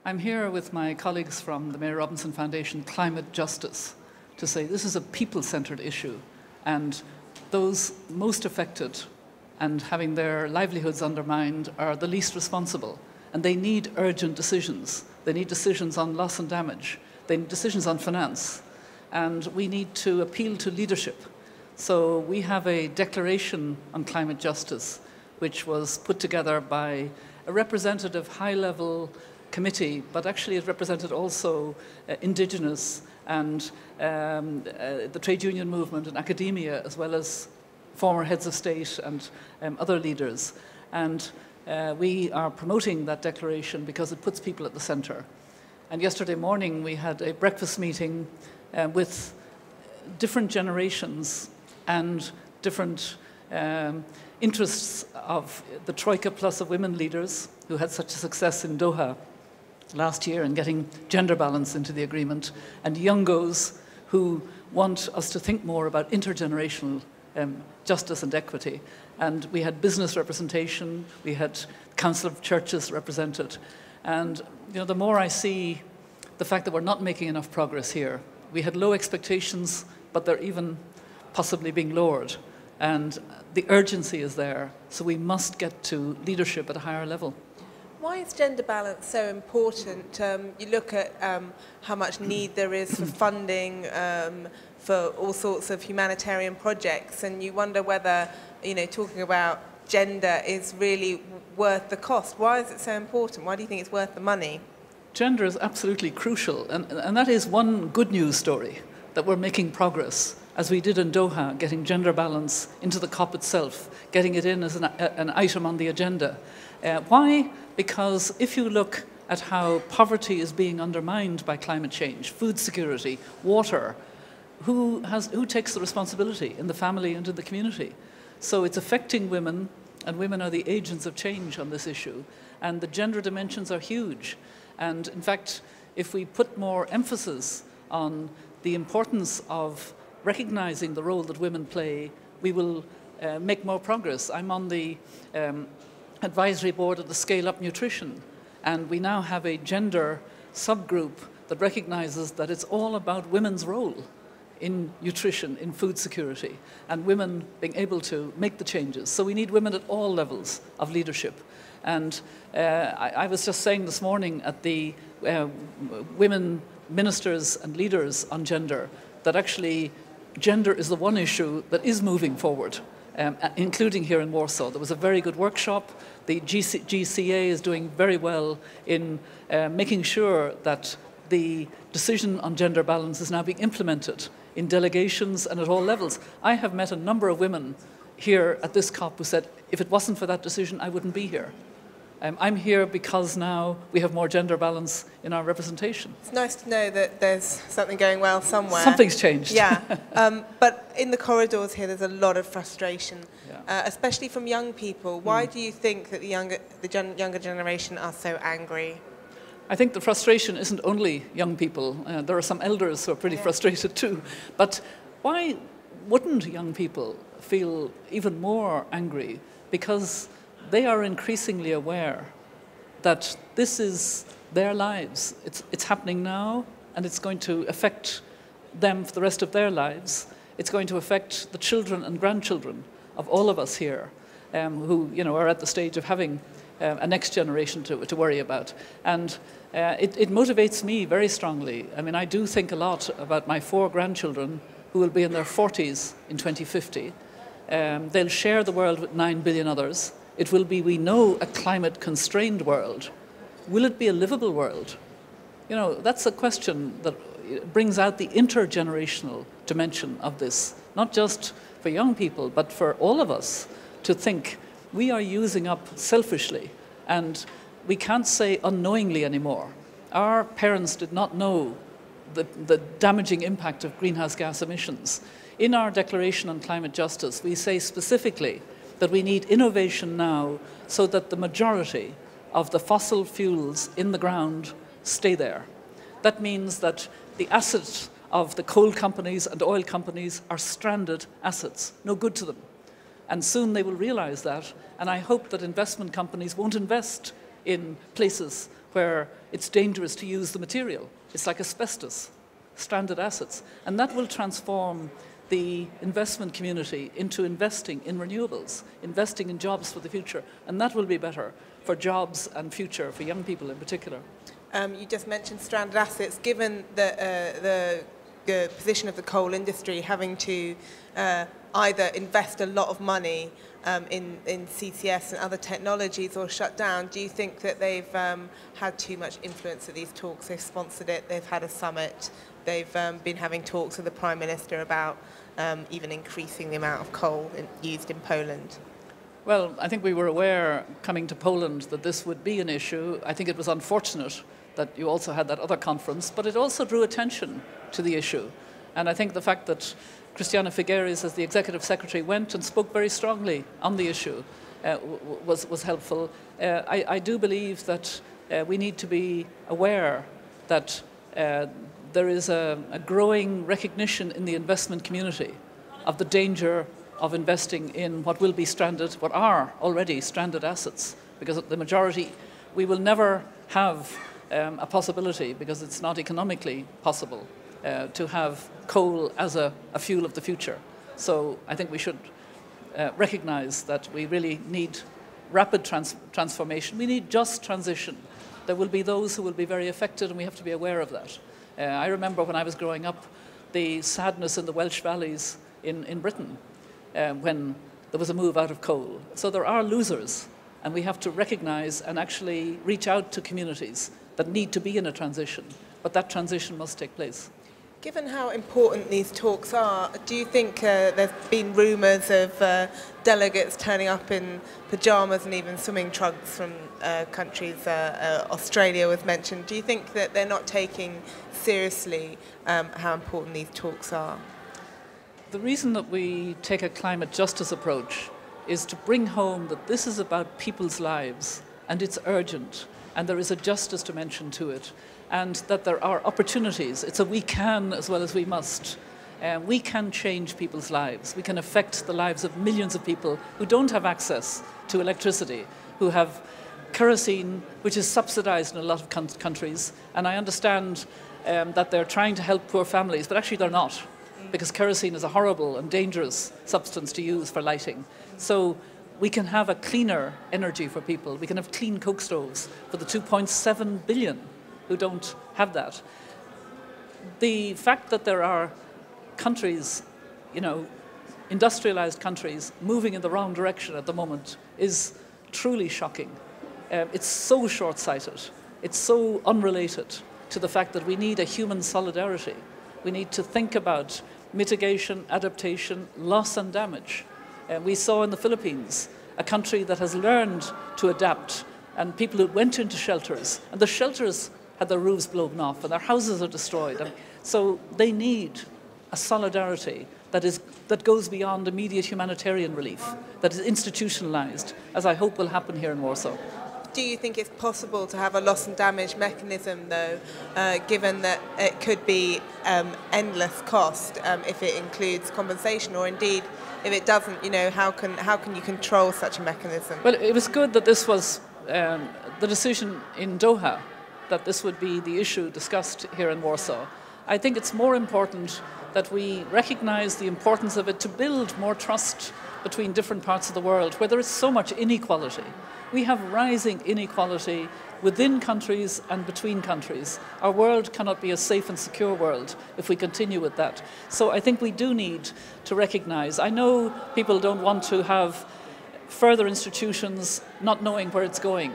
I'm here with my colleagues from the Mary Robinson Foundation Climate Justice to say this is a people-centred issue, and those most affected and having their livelihoods undermined are the least responsible, and they need urgent decisions. They need decisions on loss and damage. They need decisions on finance, and we need to appeal to leadership. So we have a declaration on climate justice which was put together by a representative high-level committee, but actually it represented also Indigenous and the trade union movement and academia, as well as former heads of state and other leaders. And we are promoting that declaration because it puts people at the centre. And yesterday morning we had a breakfast meeting with different generations and different interests of the Troika Plus of women leaders who had such a success in Doha last year in getting gender balance into the agreement, and youngos who want us to think more about intergenerational justice and equity. And we had business representation, we had Council of Churches represented. And the more I see the fact that we're not making enough progress here, we had low expectations, but they're even possibly being lowered. And the urgency is there, so we must get to leadership at a higher level. Why is gender balance so important? You look at how much need there is for funding for all sorts of humanitarian projects, and you wonder whether, talking about gender is really worth the cost. Why is it so important? Why do you think it's worth the money? Gender is absolutely crucial, and that is one good news story, that we're making progress, as we did in Doha, getting gender balance into the COP itself, getting it in as an item on the agenda. Why? Because if you look at how poverty is being undermined by climate change, food security, water, who takes the responsibility in the family and in the community? So it's affecting women, and women are the agents of change on this issue, and the gender dimensions are huge. And in fact, if we put more emphasis on the importance of recognizing the role that women play, we will make more progress. I'm on the advisory board of the Scale Up Nutrition, and we now have a gender subgroup that recognizes that it's all about women's role in nutrition, in food security, and women being able to make the changes. So we need women at all levels of leadership. And I was just saying this morning at the women ministers and leaders on gender that actually gender is the one issue that is moving forward, including here in Warsaw. There was a very good workshop. The GCA is doing very well in making sure that the decision on gender balance is now being implemented in delegations and at all levels. I have met a number of women here at this COP who said, if it wasn't for that decision, I wouldn't be here. I'm here because now we have more gender balance in our representation. It's nice to know that there's something going well somewhere. Something's changed. Yeah, but in the corridors here there's a lot of frustration, yeah. Especially from young people. Why do you think that the younger generation are so angry? I think the frustration isn't only young people. There are some elders who are pretty frustrated too. But why wouldn't young people feel even more angry? Because they are increasingly aware that this is their lives. It's happening now, and it's going to affect them for the rest of their lives. It's going to affect the children and grandchildren of all of us here, who are at the stage of having a next generation to worry about. And it motivates me very strongly. I mean, I do think a lot about my 4 grandchildren who will be in their 40s in 2050. They'll share the world with 9 billion others. It will be, we know, a climate-constrained world. Will it be a livable world? That's a question that brings out the intergenerational dimension of this, not just for young people, but for all of us to think we are using up selfishly, and we can't say unknowingly anymore. Our parents did not know the damaging impact of greenhouse gas emissions. In our Declaration on Climate Justice, we say specifically that we need innovation now so that the majority of the fossil fuels in the ground stay there. That means that the assets of the coal companies and oil companies are stranded assets, no good to them. And soon they will realize that, and I hope that investment companies won't invest in places where it's dangerous to use the material. It's like asbestos, stranded assets. And that will transform the investment community into investing in renewables, investing in jobs for the future. And that will be better for jobs and future, for young people in particular. You just mentioned stranded assets. Given the position of the coal industry having to either invest a lot of money in CCS and other technologies or shut down, do you think that they've had too much influence at these talks? They've sponsored it, they've had a summit, they've been having talks with the Prime Minister about even increasing the amount of coal used in Poland. Well, I think we were aware coming to Poland that this would be an issue. I think it was unfortunate that you also had that other conference, but it also drew attention to the issue. And I think the fact that Christiana Figueres, as the Executive Secretary, went and spoke very strongly on the issue was helpful. I do believe that we need to be aware that there is a growing recognition in the investment community of the danger of investing in what will be stranded, what are already stranded assets, because the majority, we will never have a possibility, because it's not economically possible, to have coal as a fuel of the future. So I think we should recognise that we really need rapid transformation. We need just transition. There will be those who will be very affected, and we have to be aware of that. I remember when I was growing up, the sadness in the Welsh valleys in Britain when there was a move out of coal. So there are losers, and we have to recognise and actually reach out to communities that need to be in a transition, but that transition must take place. Given how important these talks are, do you think there's been rumours of delegates turning up in pyjamas and even swimming trunks from countries, Australia was mentioned. Do you think that they're not taking seriously how important these talks are? The reason that we take a climate justice approach is to bring home that this is about people's lives, and it's urgent, and there is a justice dimension to it, and that there are opportunities. It's a we can as well as we must. We can change people's lives. We can affect the lives of millions of people who don't have access to electricity, who have kerosene, which is subsidized in a lot of countries. And I understand that they're trying to help poor families, but actually they're not, because kerosene is a horrible and dangerous substance to use for lighting. So we can have a cleaner energy for people. We can have clean coke stoves for the 2.7 billion who don't have that. The fact that there are countries, industrialized countries, moving in the wrong direction at the moment is truly shocking. It's so short-sighted. It's so unrelated to the fact that we need a human solidarity. We need to think about mitigation, adaptation, loss and damage. We saw in the Philippines a country that has learned to adapt, and people who went into shelters, and the shelters had their roofs blown off and their houses are destroyed. And so they need a solidarity that goes beyond immediate humanitarian relief, that is institutionalized, as I hope will happen here in Warsaw. Do you think it's possible to have a loss and damage mechanism, though, given that it could be endless cost if it includes compensation, or indeed if it doesn't? How can you control such a mechanism? Well, it was good that this was the decision in Doha, that this would be the issue discussed here in Warsaw. I think it's more important that we recognise the importance of it to build more trust between different parts of the world where there is so much inequality. We have rising inequality within countries and between countries. Our world cannot be a safe and secure world if we continue with that. So I think we do need to recognise. I know people don't want to have further institutions not knowing where it's going,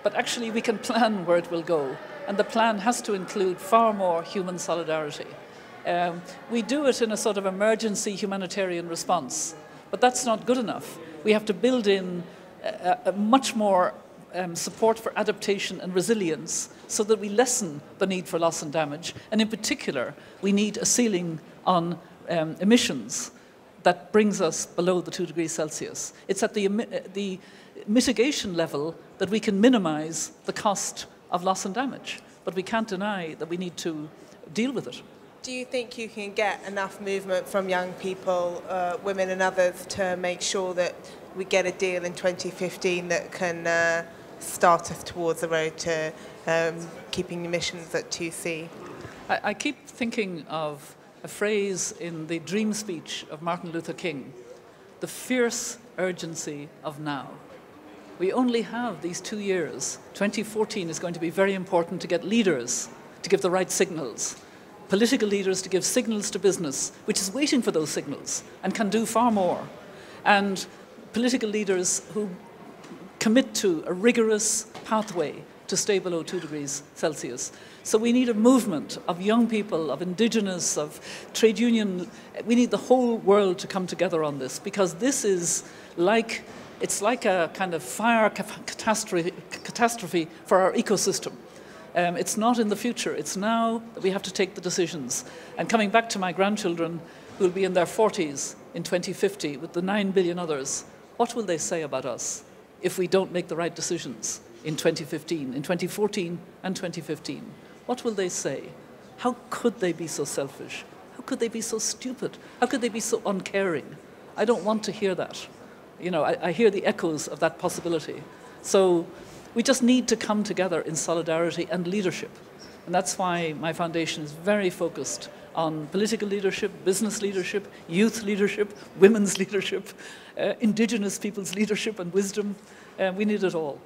but actually we can plan where it will go. And the plan has to include far more human solidarity. We do it in a sort of emergency humanitarian response, but that's not good enough. We have to build in a much more support for adaptation and resilience so that we lessen the need for loss and damage. And in particular, we need a ceiling on emissions that brings us below the 2 degrees Celsius. It's at the mitigation level that we can minimize the cost of loss and damage. But we can't deny that we need to deal with it. Do you think you can get enough movement from young people, women and others, to make sure that we get a deal in 2015 that can start us towards the road to keeping emissions at 2C. I keep thinking of a phrase in the dream speech of Martin Luther King, the fierce urgency of now. We only have these 2 years. 2014 is going to be very important to get leaders to give the right signals, political leaders to give signals to business, which is waiting for those signals and can do far more, and political leaders who commit to a rigorous pathway to stay below 2 degrees Celsius. So we need a movement of young people, of indigenous, of trade union. We need the whole world to come together on this, because this is like, it's like a kind of fire catastrophe for our ecosystem. It's not in the future, it's now that we have to take the decisions. And coming back to my grandchildren, who will be in their 40s in 2050 with the 9 billion others, what will they say about us if we don't make the right decisions in 2015, in 2014 and 2015? What will they say? How could they be so selfish? How could they be so stupid? How could they be so uncaring? I don't want to hear that. You know, I hear the echoes of that possibility. So we just need to come together in solidarity and leadership. And that's why my foundation is very focused on political leadership, business leadership, youth leadership, women's leadership, indigenous people's leadership and wisdom. We need it all.